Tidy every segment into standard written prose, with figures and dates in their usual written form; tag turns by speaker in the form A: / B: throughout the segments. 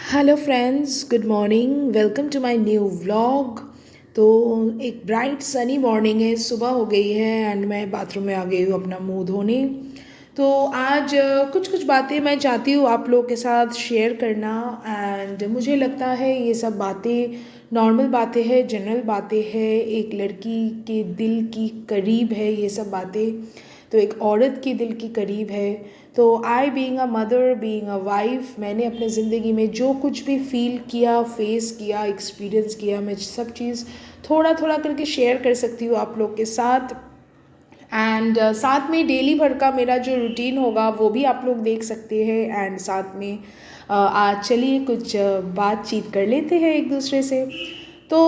A: Hello friends, good morning. Welcome to my new vlog. तो एक bright sunny morning है, सुबह हो गई है एंड मैं बाथरूम में आ गई हूँ अपना मुंह धोने। तो आज कुछ कुछ बातें मैं चाहती हूँ आप लोगों के साथ शेयर करना। एंड मुझे लगता है ये सब बातें नॉर्मल बातें हैं, जनरल बातें हैं, एक लड़की के दिल की करीब है ये सब बातें। तो एक औरत के दिल की करीब है। तो I being a mother, being a wife, मैंने अपने ज़िंदगी में जो कुछ भी फील किया, फेस किया, एक्सपीरियंस किया, मैं सब चीज़ थोड़ा थोड़ा करके शेयर कर सकती हूँ आप लोग के साथ। एंड साथ में डेली भर का मेरा जो रूटीन होगा वो भी आप लोग देख सकते हैं। एंड साथ में आज चलिए कुछ बातचीत कर लेते हैं एक दूसरे से। तो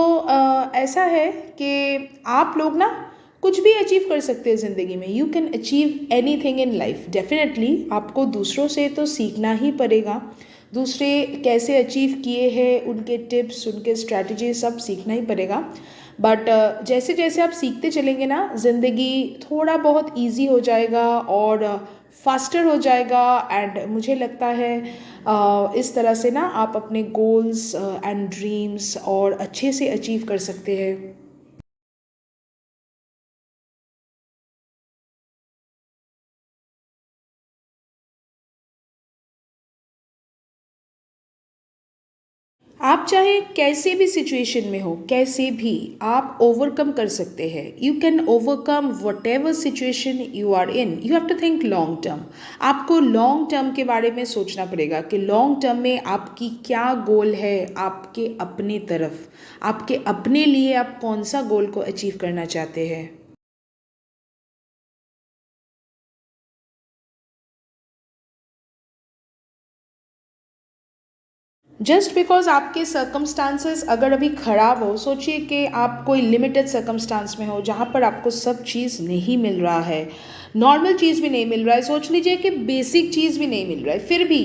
A: ऐसा है कि आप लोग ना कुछ भी अचीव कर सकते हैं ज़िंदगी में। You can achieve any thing in life. Definitely आपको दूसरों से तो सीखना ही पड़ेगा। दूसरे कैसे अचीव किए हैं, उनके टिप्स, उनके स्ट्रैटेजी सब सीखना ही पड़ेगा। बट जैसे जैसे आप सीखते चलेंगे ना, ज़िंदगी थोड़ा बहुत इजी हो जाएगा और फास्टर हो जाएगा। एंड मुझे लगता है इस तरह से ना आप अपने गोल्स एंड ड्रीम्स और अच्छे से अचीव कर सकते हैं। आप चाहे कैसे भी सिचुएशन में हो, कैसे भी आप ओवरकम कर सकते हैं। You can overcome whatever situation you are in. You have to think long term. आपको लॉन्ग टर्म के बारे में सोचना पड़ेगा कि लॉन्ग टर्म में आपकी क्या गोल है, आपके अपने तरफ, आपके अपने लिए आप कौन सा गोल को अचीव करना चाहते हैं। जस्ट बिकॉज आपके सर्कमस्टांसेस अगर अभी ख़राब हो, सोचिए कि आप कोई लिमिटेड सर्कमस्टांस में हो जहाँ पर आपको सब चीज़ नहीं मिल रहा है, नॉर्मल चीज़ भी नहीं मिल रहा है, सोच लीजिए कि बेसिक चीज़ भी नहीं मिल रहा है, फिर भी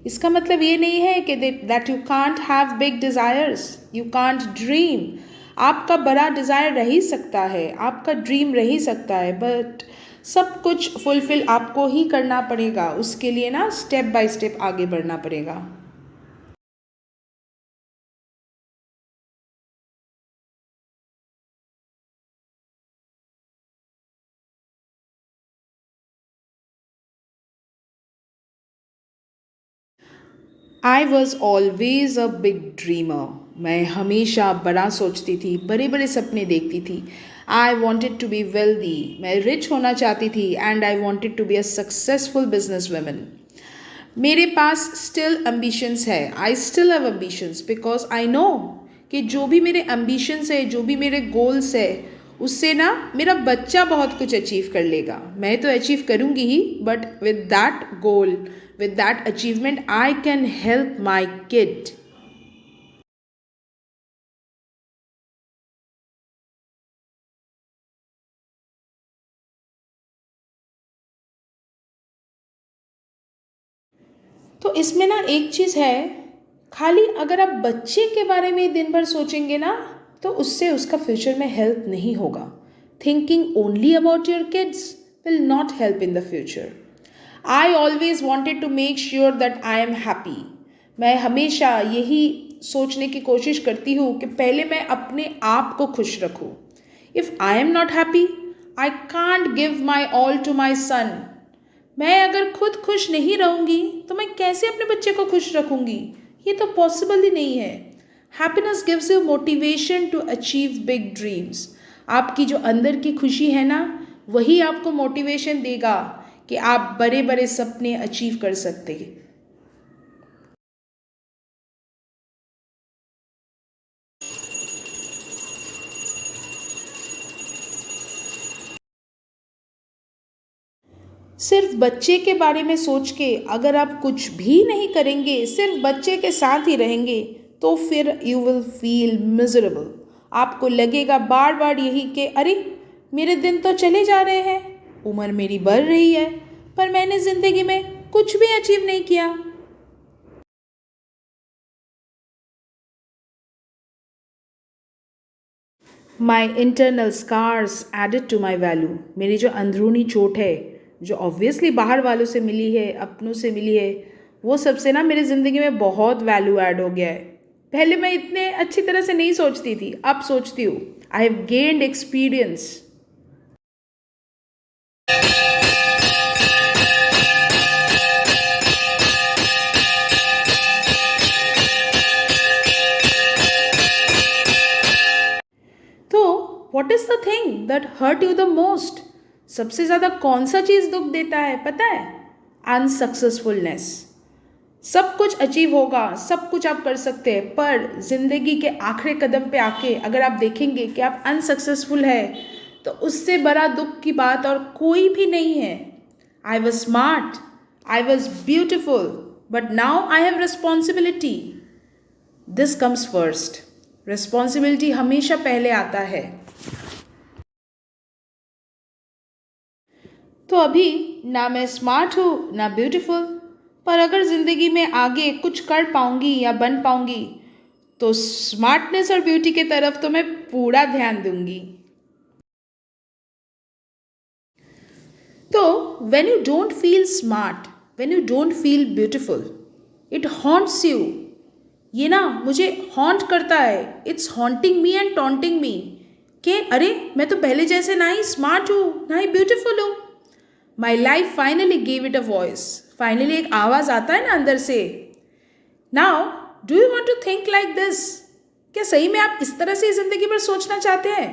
A: इसका मतलब ये नहीं है कि that you can't have big desires, you can't dream. आपका बड़ा डिज़ायर रह ही सकता है, आपका ड्रीम रह ही सकता है, बट सब कुछ फुलफ़िल आपको ही करना पड़ेगा। उसके लिए ना स्टेप बाय स्टेप आगे बढ़ना पड़ेगा। I was always a big dreamer. मैं हमेशा बड़ा सोचती थी, बड़े बड़े सपने देखती थी। I wanted to be wealthy, मैं रिच होना चाहती थी। And I wanted to be a successful business women. मेरे पास स्टिल एम्बिशंस है, I still have ambitions because I know कि जो भी मेरे एम्बिशंस है, जो भी मेरे गोल्स है, उससे ना मेरा बच्चा बहुत कुछ अचीव कर लेगा। मैं तो अचीव करूँगी ही, but with that goal, with that achievement I can help my kid. तो इसमें ना एक चीज़ है, खाली अगर आप बच्चे के बारे में दिन भर सोचेंगे ना, तो उससे उसका फ्यूचर में हेल्प नहीं होगा। Thinking only about your kids will not help in the future. I always wanted to make sure that I am happy. मैं हमेशा यही सोचने की कोशिश करती हूँ कि पहले मैं अपने आप को खुश रखूँ। If I am not happy, I can't give my all to my son. मैं अगर खुद खुश नहीं रहूँगी तो मैं कैसे अपने बच्चे को खुश रखूँगी। ये तो पॉसिबल ही नहीं है। Happiness gives you motivation to achieve big dreams. आपकी जो अंदर की खुशी है ना, वही आपको मोटिवेशन देगा कि आप बड़े बड़े सपने अचीव कर सकते हैं। सिर्फ बच्चे के बारे में सोच के अगर आप कुछ भी नहीं करेंगे, सिर्फ बच्चे के साथ ही रहेंगे, तो फिर यू विल फील मिजरेबल। आपको लगेगा बार बार यही कि अरे, मेरे दिन तो चले जा रहे हैं, उम्र मेरी बढ़ रही है, पर मैंने ज़िंदगी में कुछ भी अचीव नहीं किया। My internal scars added to my value. मेरी जो अंदरूनी चोट है, जो ऑब्वियसली बाहर वालों से मिली है, अपनों से मिली है, वो सबसे ना मेरी ज़िंदगी में बहुत वैल्यू ऐड हो गया है। पहले मैं इतने अच्छी तरह से नहीं सोचती थी, अब सोचती हूँ। I have gained experience. तो what is the thing that hurt you the most? सबसे ज़्यादा कौन सा चीज़ दुख देता है पता है? अनसक्सेसफुलनेस। सब कुछ अचीव होगा, सब कुछ आप कर सकते हैं, पर ज़िंदगी के आखिरी कदम पे आके अगर आप देखेंगे कि आप अनसक्सेसफुल है, तो उससे बड़ा दुख की बात और कोई भी नहीं है। I was smart, I was beautiful, but now I have responsibility. This comes first. Responsibility हमेशा पहले आता है। तो अभी ना मैं स्मार्ट हूँ ना ब्यूटीफुल, पर अगर ज़िंदगी में आगे कुछ कर पाऊँगी या बन पाऊँगी, तो स्मार्टनेस और ब्यूटी की तरफ तो मैं पूरा ध्यान दूंगी। तो when you don't feel smart, when you don't feel beautiful, it haunts you. ये ना मुझे हॉन्ट करता है, it's haunting me and taunting me, कि अरे मैं तो पहले जैसे ना ही स्मार्ट हूँ ना ही ब्यूटीफुल हूँ। My life finally gave it a voice. Finally एक आवाज़ आता है ना अंदर से। Now do you want to think like this? क्या सही में आप इस तरह से ज़िंदगी पर सोचना चाहते हैं?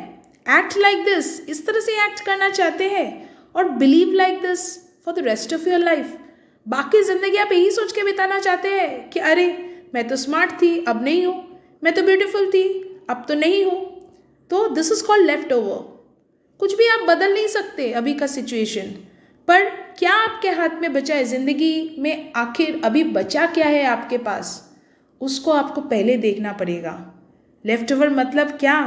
A: एक्ट लाइक दिस, इस तरह से एक्ट करना चाहते हैं और believe like this for the rest of your life. बाकी ज़िंदगी आप यही सोच के बिताना चाहते हैं कि अरे मैं तो स्मार्ट थी अब नहीं हूँ, मैं तो ब्यूटीफुल थी अब तो नहीं हूँ। तो this is called left over. कुछ भी आप बदल नहीं सकते अभी का सिचुएशन, पर क्या आपके हाथ में बचा है? ज़िंदगी में आखिर अभी बचा क्या है आपके पास, उसको आपको पहले देखना पड़ेगा। लेफ्ट ओवर मतलब क्या?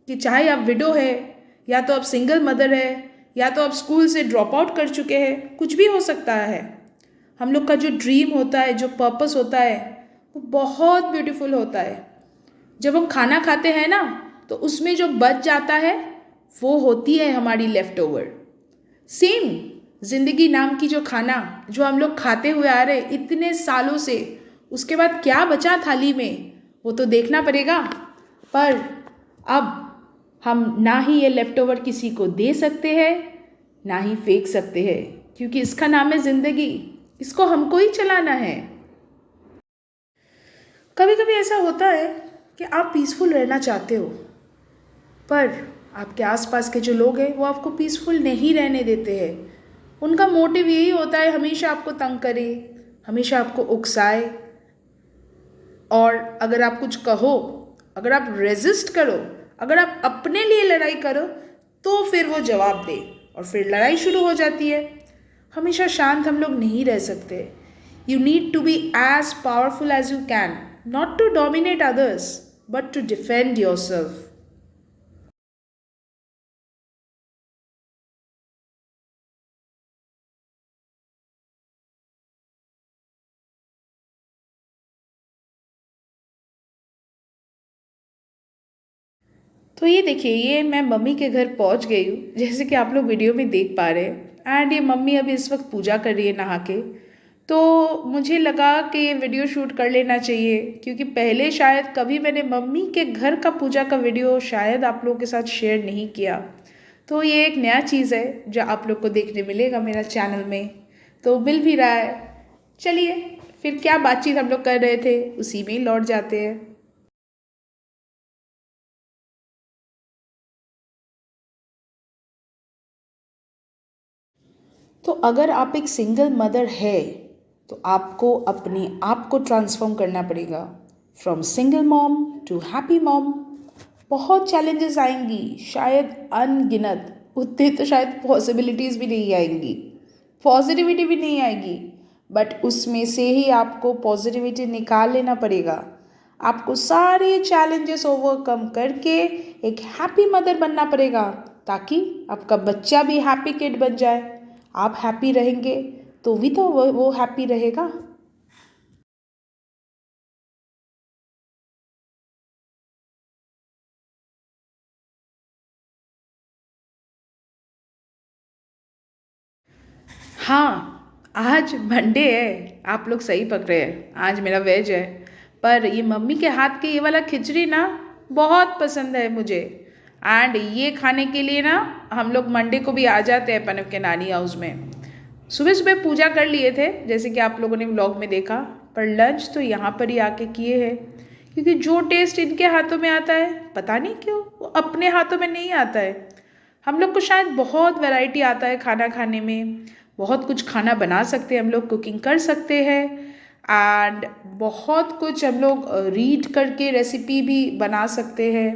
A: कि चाहे आप विडो है, या तो आप सिंगल मदर है, या तो आप स्कूल से ड्रॉप आउट कर चुके हैं, कुछ भी हो सकता है। हम लोग का जो ड्रीम होता है, जो पर्पस होता है, वो बहुत ब्यूटीफुल होता है। जब हम खाना खाते हैं ना, तो उसमें जो बच जाता है वो होती है हमारी लेफ्ट ओवर। सेम जिंदगी नाम की जो खाना जो हम लोग खाते हुए आ रहे इतने सालों से, उसके बाद क्या बचा थाली में वो तो देखना पड़ेगा। पर अब हम ना ही ये लेफ्ट ओवर किसी को दे सकते हैं, ना ही फेंक सकते हैं, क्योंकि इसका नाम है ज़िंदगी, इसको हमको ही चलाना है। कभी कभी ऐसा होता है कि आप पीसफुल रहना चाहते हो, पर आपके आसपास के जो लोग हैं वो आपको पीसफुल नहीं रहने देते हैं। उनका मोटिव यही होता है हमेशा आपको तंग करे, हमेशा आपको उकसाए, और अगर आप कुछ कहो, अगर आप रेजिस्ट करो, अगर आप अपने लिए लड़ाई करो, तो फिर वो जवाब दे और फिर लड़ाई शुरू हो जाती है। हमेशा शांत हम लोग नहीं रह सकते। You need to be as powerful as you can, not to dominate others but to defend yourself. तो ये देखिए, ये मैं मम्मी के घर पहुंच गई हूँ, जैसे कि आप लोग वीडियो में देख पा रहे हैं। एंड ये मम्मी अभी इस वक्त पूजा कर रही है नहा के। तो मुझे लगा कि ये वीडियो शूट कर लेना चाहिए, क्योंकि पहले शायद कभी मैंने मम्मी के घर का पूजा का वीडियो शायद आप लोगों के साथ शेयर नहीं किया। तो ये एक नया चीज़ है जो आप लोग को देखने मिलेगा मेरा चैनल में, तो मिल भी रहा है। चलिए, फिर क्या बातचीत हम लोग कर रहे थे उसी में ही लौट जाते हैं। तो अगर आप एक सिंगल मदर है, तो आपको अपने आप को ट्रांसफॉर्म करना पड़ेगा, from single mom to happy mom. बहुत चैलेंजेस आएंगी, शायद अनगिनत, उतने तो शायद पॉसिबिलिटीज़ भी नहीं आएंगी, पॉजिटिविटी भी नहीं आएगी, बट उसमें से ही आपको पॉजिटिविटी निकाल लेना पड़ेगा। आपको सारे चैलेंजेस ओवरकम करके एक हैप्पी मदर बनना पड़ेगा, ताकि आपका बच्चा भी हैप्पी किड बन जाए। आप हैप्पी रहेंगे तो भी तो वो हैप्पी रहेगा। हाँ, आज मंडे है, आप लोग सही पकड़े हैं, आज मेरा वेज है। पर ये मम्मी के हाथ के ये वाला खिचड़ी ना बहुत पसंद है मुझे। एंड ये खाने के लिए ना हम लोग मंडे को भी आ जाते हैं पनव के नानी हाउस में। सुबह सुबह पूजा कर लिए थे जैसे कि आप लोगों ने व्लॉग में देखा, पर लंच तो यहाँ पर ही आके किए हैं। क्योंकि जो टेस्ट इनके हाथों में आता है पता नहीं क्यों वो अपने हाथों में नहीं आता है। हम लोग को शायद बहुत वैरायटी आता है खाना खाने में, बहुत कुछ खाना बना सकते हैं हम लोग, कुकिंग कर सकते हैं। एंड बहुत कुछ हम लोग रीड करके रेसिपी भी बना सकते हैं।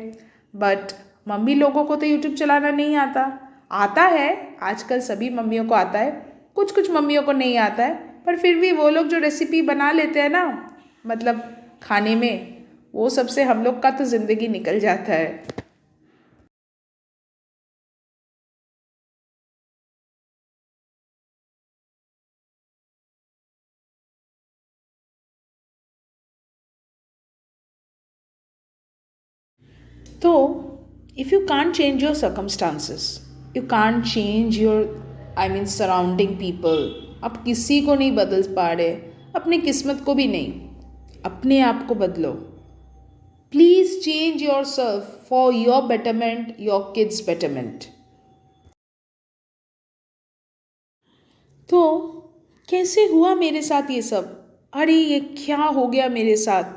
A: बट मम्मी लोगों को तो यूट्यूब चलाना नहीं आता। आता है, आजकल सभी मम्मियों को आता है, कुछ कुछ मम्मियों को नहीं आता है। पर फिर भी वो लोग जो रेसिपी बना लेते हैं ना, मतलब खाने में, वो सबसे हम लोग का तो ज़िंदगी निकल जाता है। तो if you can't change your circumstances, you can't change your, I mean surrounding people. आप किसी को नहीं बदल पा रहे, अपनी किस्मत को भी नहीं, अपने आप को बदलो। Please change your self for your betterment, your kids betterment. तो कैसे हुआ मेरे साथ ये सब? अरे ये क्या हो गया मेरे साथ?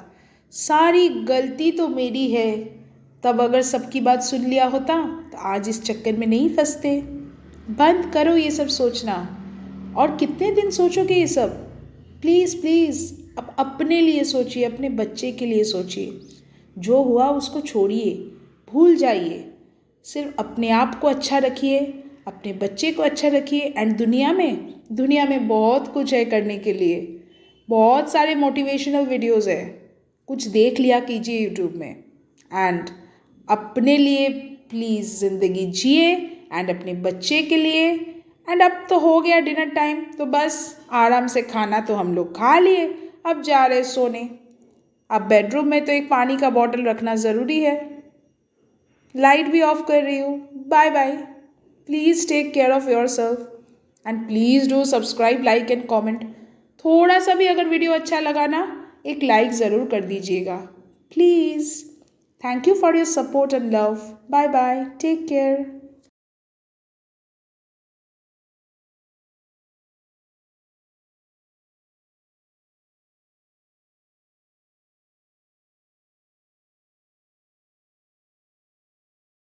A: सारी गलती तो मेरी है। तब अगर सबकी बात सुन लिया होता तो आज इस चक्कर में नहीं फंसते। बंद करो ये सब सोचना। और कितने दिन सोचोगे ये सब? प्लीज़ प्लीज़ अब अपने लिए सोचिए, अपने बच्चे के लिए सोचिए। जो हुआ उसको छोड़िए, भूल जाइए। सिर्फ अपने आप को अच्छा रखिए, अपने बच्चे को अच्छा रखिए। एंड दुनिया में बहुत कुछ है करने के लिए। बहुत सारे मोटिवेशनल वीडियोज़ है, कुछ देख लिया कीजिए यूट्यूब में। एंड अपने लिए प्लीज़ ज़िंदगी जिए, एंड अपने बच्चे के लिए। एंड अब तो हो गया डिनर टाइम, तो बस आराम से खाना तो हम लोग खा लिए, अब जा रहे सोने। अब बेडरूम में तो एक पानी का बॉटल रखना ज़रूरी है। लाइट भी ऑफ कर रही हूँ। Bye bye. Please take care of yourself and please do subscribe, like and comment. थोड़ा सा भी अगर वीडियो अच्छा लगा ना, एक लाइक ज़रूर कर दीजिएगा please. Thank you for your support and love. Bye bye, take care.